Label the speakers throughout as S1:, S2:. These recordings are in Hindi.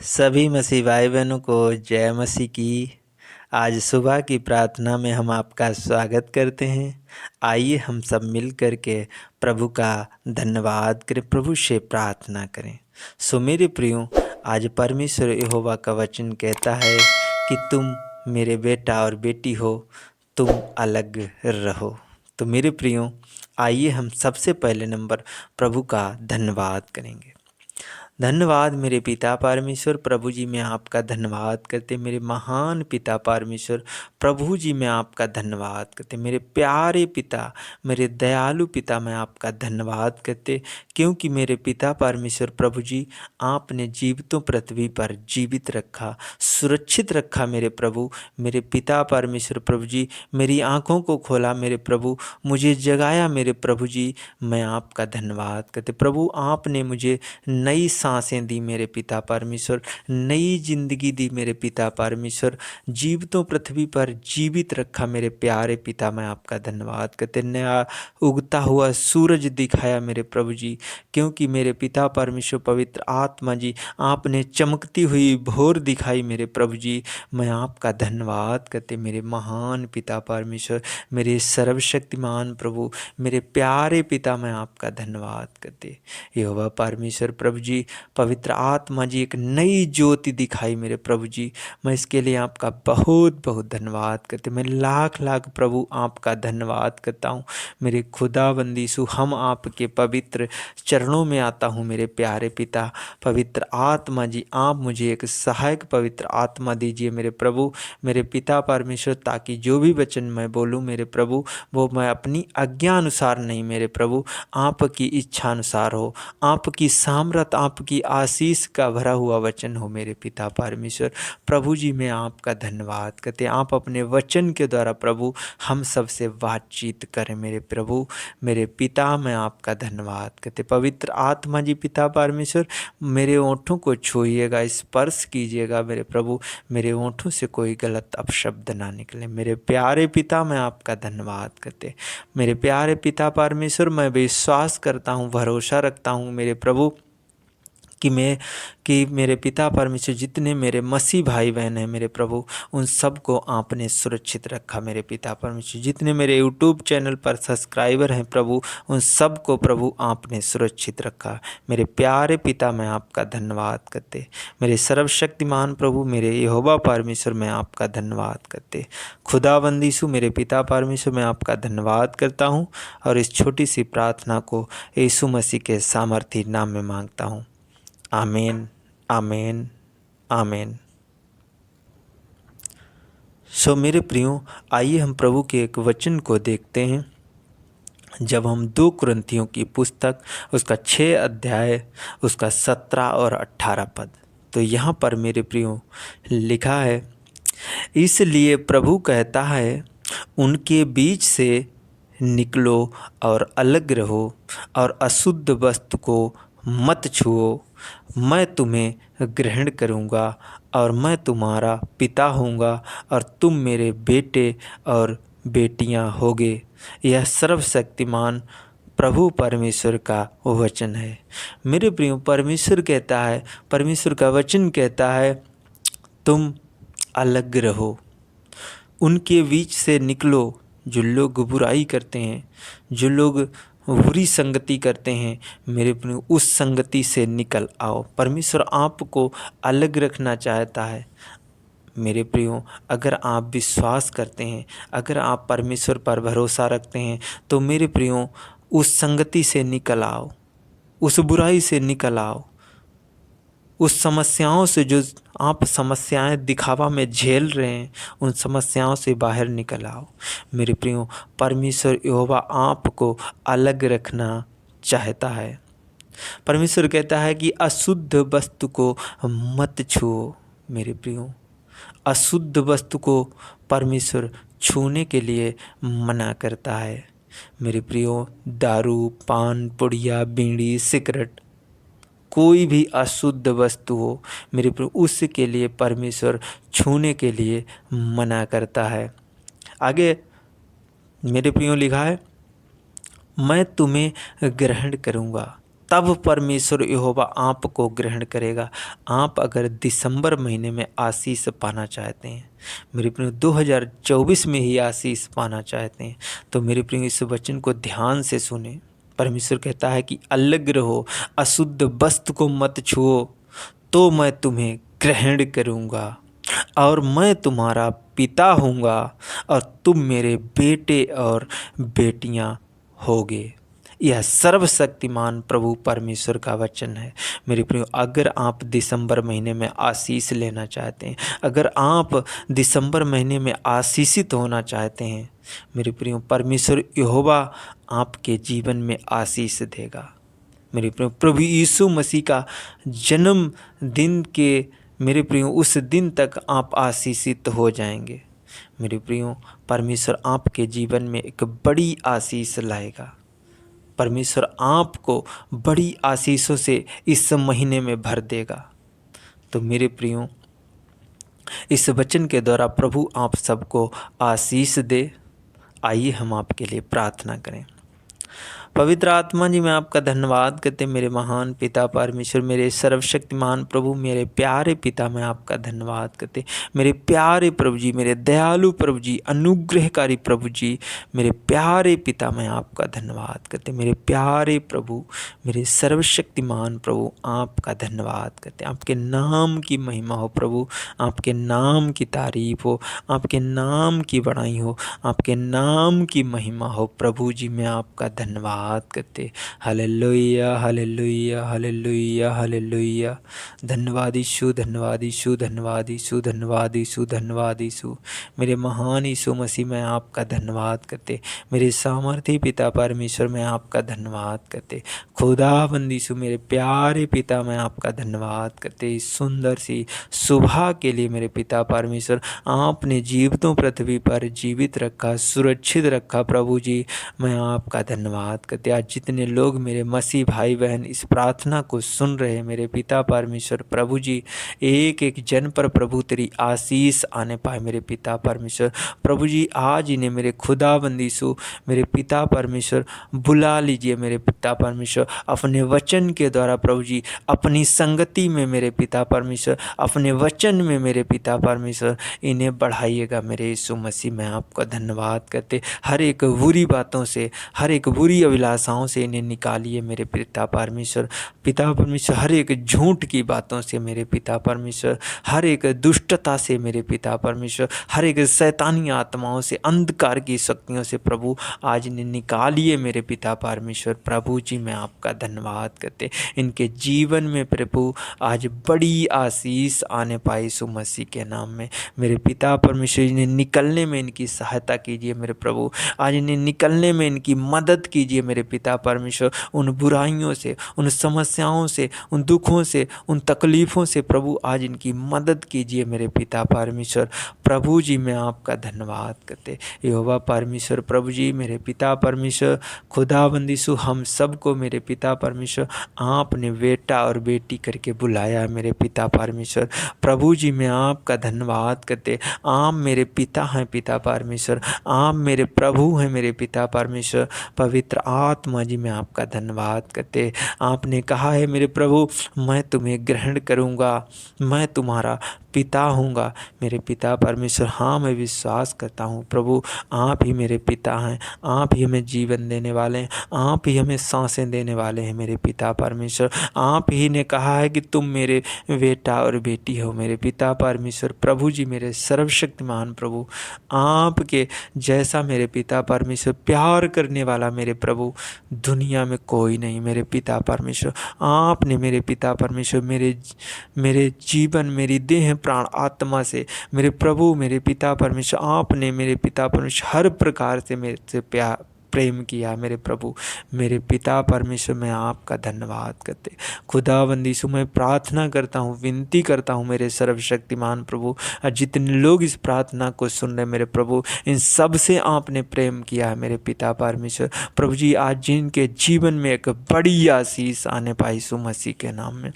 S1: सभी मसीह भाई बहनों को जय मसीह की। आज सुबह की प्रार्थना में हम आपका स्वागत करते हैं। आइए हम सब मिल कर के प्रभु का धन्यवाद करें, प्रभु से प्रार्थना करें। सो मेरे प्रियो, आज परमेश्वर यहोवा का वचन कहता है कि तुम मेरे बेटा और बेटी हो, तुम अलग रहो। तो मेरे प्रियो, आइए हम सबसे पहले नंबर प्रभु का धन्यवाद करेंगे। धन्यवाद मेरे पिता परमेश्वर, प्रभु जी मैं आपका धन्यवाद करते। मेरे महान पिता परमेश्वर, प्रभु जी मैं आपका धन्यवाद करते। मेरे प्यारे पिता, मेरे दयालु पिता, मैं आपका धन्यवाद करते, क्योंकि मेरे पिता परमेश्वर प्रभु जी आपने जीवितों पृथ्वी पर जीवित रखा, सुरक्षित रखा। मेरे प्रभु, मेरे पिता परमेश्वर प्रभु जी मेरी आँखों को खोला, मेरे प्रभु मुझे जगाया। मेरे प्रभु जी मैं आपका धन्यवाद करते। प्रभु आपने मुझे नई सांसें दी मेरे पिता परमेश्वर, नई जिंदगी दी मेरे पिता परमेश्वर, जीवितों पृथ्वी पर जीवित रखा। मेरे प्यारे पिता मैं आपका धन्यवाद करते। नया उगता हुआ सूरज दिखाया मेरे प्रभु जी, क्योंकि मेरे पिता परमेश्वर पवित्र आत्मा जी आपने चमकती हुई भोर दिखाई। मेरे प्रभु जी मैं आपका धन्यवाद करते। मेरे महान पिता परमेश्वर, मेरे सर्वशक्तिमान प्रभु, मेरे प्यारे पिता मैं आपका धन्यवाद करते। यहोवा परमेश्वर प्रभु जी पवित्र आत्मा जी एक नई ज्योति दिखाई मेरे प्रभु जी, मैं इसके लिए आपका बहुत बहुत धन्यवाद करते। मैं लाख लाख प्रभु आपका धन्यवाद करता हूँ। मेरे खुदाबंदी सु हम आपके पवित्र चरणों में आता हूँ। मेरे प्यारे पिता पवित्र आत्मा जी, आप मुझे एक सहायक पवित्र आत्मा दीजिए मेरे प्रभु, मेरे पिता परमेश्वर, ताकि जो भी वचन मैं बोलूँ मेरे प्रभु, वो मैं अपनी आज्ञा अनुसार नहीं मेरे प्रभु, आपकी इच्छा अनुसार हो। आपकी सामर्थ, आपकी आशीष का भरा हुआ वचन हो मेरे पिता परमेश्वर प्रभु जी मैं आपका धन्यवाद करते। आप अपने वचन के द्वारा प्रभु हम सबसे बातचीत करें मेरे प्रभु, मेरे पिता मैं आपका धन्यवाद करते। पवित्र आत्मा जी पिता परमेश्वर मेरे ओंठों को छूइएगा, स्पर्श कीजिएगा मेरे प्रभु, मेरे ओंठों से कोई गलत अपशब्द ना निकले। मेरे प्यारे पिता मैं आपका धन्यवाद करते। मेरे प्यारे पिता परमेश्वर मैं विश्वास करता हूँ, भरोसा रखता हूँ मेरे प्रभु कि मेरे पिता परमेश्वर जितने मेरे मसीह भाई बहन हैं मेरे प्रभु, उन सबको आपने सुरक्षित रखा। मेरे पिता परमेश्वर जितने मेरे यूट्यूब चैनल पर सब्सक्राइबर हैं प्रभु, उन सबको प्रभु आपने सुरक्षित रखा। मेरे प्यारे पिता मैं आपका धन्यवाद करते। मेरे सर्वशक्तिमान प्रभु, मेरे यहोवा परमेश्वर मैं आपका धन्यवाद करते। खुदाबंदी सु मेरे पिता परमेश्वर मैं आपका धन्यवाद करता हूँ, और इस छोटी सी प्रार्थना को यीशु मसीह के सामर्थी नाम में मांगता हूँ। आमीन, आमीन, आमीन। सो मेरे प्रियो, आइए हम प्रभु के एक वचन को देखते हैं। जब हम 2 कुरिन्थियों की पुस्तक उसका 6 अध्याय उसका 17 और 18 पद, तो यहाँ पर मेरे प्रियो लिखा है, इसलिए प्रभु कहता है उनके बीच से निकलो और अलग रहो, और अशुद्ध वस्तु को मत छुओ। मैं तुम्हें ग्रहण करूँगा, और मैं तुम्हारा पिता होऊंगा, और तुम मेरे बेटे और बेटियां होगे। यह सर्वशक्तिमान प्रभु परमेश्वर का वचन है। मेरे प्रियो, परमेश्वर कहता है, परमेश्वर का वचन कहता है तुम अलग रहो, उनके बीच से निकलो। जो लोग बुराई करते हैं, जो लोग बुरी संगति करते हैं, मेरे प्रियो उस संगति से निकल आओ। परमेश्वर आपको अलग रखना चाहता है। मेरे प्रियो, अगर आप विश्वास करते हैं, अगर आप परमेश्वर पर भरोसा रखते हैं, तो मेरे प्रियो उस संगति से निकल आओ, उस बुराई से निकल आओ, उस समस्याओं से जो आप समस्याएं दिखावा में झेल रहे हैं, उन समस्याओं से बाहर निकल आओ। मेरे प्रियो, परमेश्वर यहोवा आपको अलग रखना चाहता है। परमेश्वर कहता है कि अशुद्ध वस्तु को मत छुओ। मेरे प्रियो, अशुद्ध वस्तु को परमेश्वर छूने के लिए मना करता है। मेरे प्रियो, दारू, पान, पुड़िया, बीड़ी, सिगरेट, कोई भी अशुद्ध वस्तु हो मेरे प्रभु, उसके लिए परमेश्वर छूने के लिए मना करता है। आगे मेरे प्रियो लिखा है, मैं तुम्हें ग्रहण करूँगा, तब परमेश्वर यहोवा आपको ग्रहण करेगा। आप अगर दिसंबर महीने में आशीष पाना चाहते हैं, मेरे प्रियो 2024 में ही आशीष पाना चाहते हैं, तो मेरे प्रियो इस वचन को ध्यान से सुने। परमेश्वर कहता है कि अलग रहो, अशुद्ध वस्त्र को मत छुओ, तो मैं तुम्हें ग्रहण करूँगा और मैं तुम्हारा पिता हूँगा और तुम मेरे बेटे और बेटियाँ होगे। यह सर्वशक्तिमान प्रभु परमेश्वर का वचन है। मेरे प्रियो, अगर आप दिसंबर महीने में आशीष लेना चाहते हैं, अगर आप दिसंबर महीने में आशीषित होना चाहते हैं, मेरे प्रियो परमेश्वर यहोवा आपके जीवन में आशीष देगा। मेरे प्रियो, प्रभु यीशु मसीह का जन्म दिन के मेरे प्रियो उस दिन तक आप आशीषित हो जाएंगे। मेरे प्रियो, परमेश्वर आपके जीवन में एक बड़ी आशीष लाएगा। परमेश्वर आपको बड़ी आशीषों से इस महीने में भर देगा। तो मेरे प्रियो, इस वचन के द्वारा प्रभु आप सबको आशीष दे। आइए हम आपके लिए प्रार्थना करें। पवित्र आत्मा जी, मैं आपका धन्यवाद करते मेरे महान पिता परमेश्वर, मेरे सर्वशक्तिमान प्रभु, मेरे प्यारे पिता, मैं आपका धन्यवाद करते। मेरे प्यारे प्रभु जी, मेरे दयालु प्रभु जी, अनुग्रहकारी प्रभु जी, मेरे प्यारे पिता, मैं आपका धन्यवाद करते। मेरे प्यारे प्रभु, मेरे सर्वशक्तिमान प्रभु, आपका धन्यवाद करते। आपके नाम की महिमा हो प्रभु, आपके नाम की तारीफ हो, आपके नाम की बड़ाई हो, आपके नाम की महिमा हो प्रभु जी। मैं आपका धन्यवाद करते। Hallelujah, hallelujah, hallelujah, hallelujah. धन्यवाद यीशु, धन्यवाद यीशु, धन्यवाद यीशु, धन्यवाद यीशु, धन्यवाद यीशु। मेरे महान यीशु मसीह, मैं आपका धन्यवाद करते। मेरे सामर्थी पिता परमेश्वर, मैं आपका धन्यवाद करते। खुदावंद यीशु, मेरे प्यारे पिता, मैं आपका धन्यवाद करते। इस सुंदर सी सुबह के लिए मेरे पिता परमेश्वर, आपने जीवितों पृथ्वी पर जीवित रखा, सुरक्षित रखा प्रभु जी। मैं आपका धन्यवाद करते। आज जितने लोग मेरे मसीह भाई बहन इस प्रार्थना को सुन रहे हैं, मेरे पिता परमेश्वर प्रभु जी, एक एक जन पर प्रभु तेरी आशीष आने पाए। मेरे पिता परमेश्वर प्रभु जी, आज इन्हें मेरे खुदाबंद यीशु, मेरे पिता परमेश्वर बुला लीजिए। मेरे पिता परमेश्वर अपने वचन के द्वारा प्रभु जी, अपनी संगति में मेरे पिता परमेश्वर, अपने वचन में मेरे पिता परमेश्वर इन्हें बढ़ाइएगा। मेरे यीशु मसीह, मैं आपका धन्यवाद करते। हर एक बुरी बातों से, हर एक बुरी अभिलाषाओं से इन्हें निकालिए मेरे पिता परमेश्वर। पिता परमेश्वर, हर एक झूठ की बातों से मेरे पिता परमेश्वर, हर एक दुष्टता से मेरे पिता परमेश्वर, हर एक शैतानी आत्माओं से, अंधकार की शक्तियों से प्रभु आज इन्हें निकालिए मेरे पिता परमेश्वर। प्रभु जी, मैं आपका धन्यवाद करते। इनके जीवन में प्रभु आज बड़ी आशीष आने पाए यीशु मसीह के नाम में। मेरे पिता परमेश्वर, इन्हें निकलने में इनकी सहायता कीजिए मेरे प्रभु। आज इन्हें निकलने में इनकी मदद कीजिए मेरे पिता परमेश्वर। उन बुराइयों से, उन समस्याओं से, उन दुखों से, उन तकलीफ़ों से प्रभु आज इनकी मदद कीजिए मेरे पिता परमेश्वर। प्रभु जी, मैं आपका धन्यवाद करते। यहोवा परमेश्वर प्रभु जी, मेरे पिता परमेश्वर, खुदाबंद यीशु, हम सबको मेरे पिता परमेश्वर आपने बेटा और बेटी करके बुलाया मेरे पिता परमेश्वर। प्रभु जी, मैं आपका धन्यवाद करते। आप मेरे पिता हैं पिता परमेश्वर, आप मेरे प्रभु हैं मेरे पिता परमेश्वर। पवित्र आत्मा जी, मैं आपका धन्यवाद करते। आपने कहा है मेरे प्रभु, मैं तुम्हें ग्रहण करूँगा, मैं तुम्हारा पिता हूँगा मेरे पिता परमेश्वर। हाँ, मैं विश्वास करता हूँ प्रभु, आप ही मेरे पिता हैं, आप ही हमें जीवन देने वाले हैं, आप ही हमें सांसें देने वाले हैं मेरे पिता परमेश्वर। आप ही ने कहा है कि तुम मेरे बेटा और बेटी हो मेरे पिता परमेश्वर। प्रभु जी, मेरे सर्वशक्तिमान प्रभु, आपके जैसा मेरे पिता परमेश्वर प्यार करने वाला मेरे प्रभु दुनिया में कोई नहीं मेरे पिता परमेश्वर। आपने मेरे पिता परमेश्वर मेरे जीवन, मेरी देह प्राण आत्मा से मेरे प्रभु, मेरे पिता परमेश्वर, आपने मेरे पिता परमेश्वर हर प्रकार से मेरे से प्रेम किया मेरे प्रभु, मेरे पिता परमेश्वर। मैं आपका धन्यवाद करते। खुदावंद यीशु, मैं प्रार्थना करता हूँ, विनती करता हूँ मेरे सर्वशक्तिमान प्रभु, जितने लोग इस प्रार्थना को सुन रहे मेरे प्रभु, इन सब से आपने प्रेम किया है मेरे पिता परमेश्वर। प्रभु जी, आज जिनके जीवन में एक बड़ी आशीष आने पाई यीशु मसीह के नाम में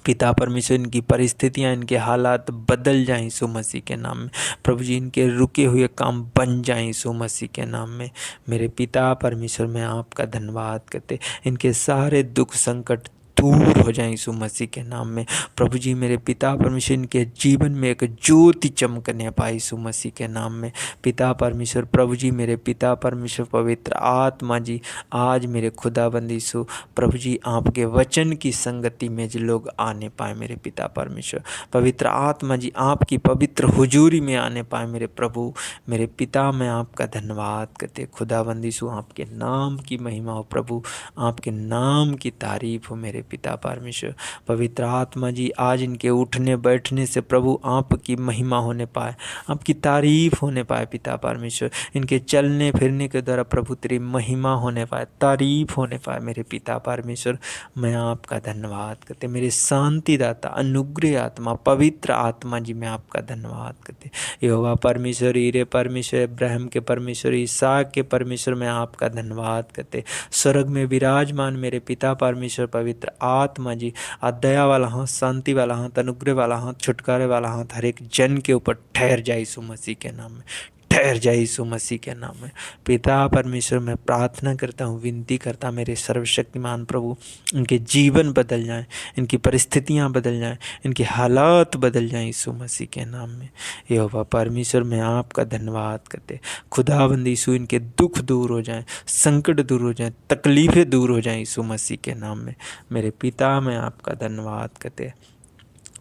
S1: पिता परमेश्वर इनकी परिस्थितियां, इनके हालात बदल जाएं यीशु मसीह के नाम में। प्रभु जी इनके रुके हुए काम बन जाएं यीशु मसीह के नाम में। मेरे पिता परमेश्वर मैं आपका धन्यवाद करते, इनके सारे दुख संकट दूर हो जाएं यीशु मसीह के नाम में। प्रभु जी मेरे पिता परमेश्वर इनके जीवन में एक ज्योति चमकने पाए यीशु मसीह के नाम में। पिता परमेश्वर प्रभु जी मेरे पिता परमेश्वर पवित्र आत्मा जी आज मेरे खुदाबंद यीशु प्रभु जी आपके वचन की संगति में जो लोग आने पाए मेरे पिता परमेश्वर, पवित्र आत्मा जी आपकी पवित्र हुजूरी में आने पाए मेरे प्रभु मेरे पिता। मैं आपका धन्यवाद करते खुदाबंद यीशु, आपके नाम की महिमा हो प्रभु, आपके नाम की तारीफ हो मेरे पिता परमेश्वर। पवित्र आत्मा जी आज इनके उठने बैठने से प्रभु आपकी महिमा होने पाए, आपकी तारीफ होने पाए पिता परमेश्वर। इनके चलने फिरने के द्वारा प्रभु तेरी महिमा होने पाए, तारीफ होने पाए मेरे पिता परमेश्वर। मैं आपका धन्यवाद करते, मेरे शांति दाता अनुग्रह आत्मा पवित्र आत्मा जी मैं आपका धन्यवाद करते। यहोवा परमेश्वर, हीरे परमेश्वर, इब्राहिम के परमेश्वर, इसहाक के परमेश्वर मैं आपका धन्यवाद करते। स्वर्ग में विराजमान मेरे पिता परमेश्वर पवित्र आत्मा जी दया वाला हाथ, शांति वाला हाथ, अनुग्रह वाला हाथ, छुटकारे वाला हाथ हर एक जन के ऊपर ठहर जाए यीशु मसीह के नाम में, ठहर जाए यीशु मसीह के नाम में। पिता परमेश्वर मैं प्रार्थना करता हूँ, विनती करता मेरे सर्वशक्तिमान प्रभु, इनके जीवन बदल जाएं, इनकी परिस्थितियाँ बदल जाएं, इनके हालात बदल जाएं यीशु मसीह के नाम में। यहोवा परमेश्वर मैं आपका धन्यवाद करते, खुदावंद यीशु इनके दुख दूर हो जाएं, संकट दूर हो जाएं, तकलीफ़ें दूर हो जाएं यीशु मसीह के नाम में। मेरे पिता मैं आपका धन्यवाद करते,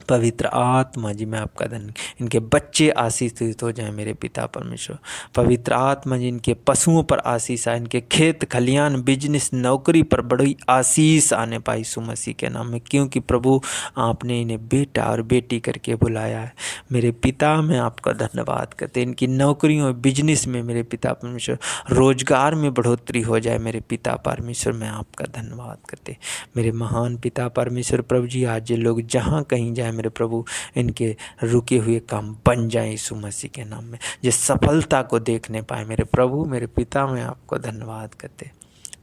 S1: पवित्र आत्मा जी मैं आपका धन्य, इनके बच्चे आशीषित हो जाएं मेरे पिता परमेश्वर। पवित्र आत्मा जी इनके पशुओं पर आशीष आए, इनके खेत खलियान बिजनेस नौकरी पर बड़ी आशीष आने पाई यीशु मसीह के नाम में, क्योंकि प्रभु आपने इन्हें बेटा और बेटी करके बुलाया है। मेरे पिता मैं आपका धन्यवाद करते, इनकी नौकरियों बिजनेस में मेरे पिता परमेश्वर रोजगार में बढ़ोतरी हो जाए मेरे पिता परमेश्वर। मैं आपका धन्यवाद करते मेरे महान पिता परमेश्वर। प्रभु जी आज ये लोग जहाँ कहीं जाए मेरे प्रभु, इनके रुके हुए काम बन जाए यीशु मसीह के नाम में, जिस सफलता को देखने पाए मेरे प्रभु मेरे पिता। मैं आपको धन्यवाद करते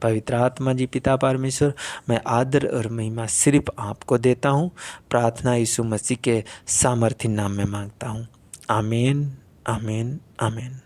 S1: पवित्र आत्मा जी पिता परमेश्वर, मैं आदर और महिमा सिर्फ आपको देता हूँ। प्रार्थना यीशु मसीह के सामर्थ्य नाम में मांगता हूँ, आमीन आमीन आमीन।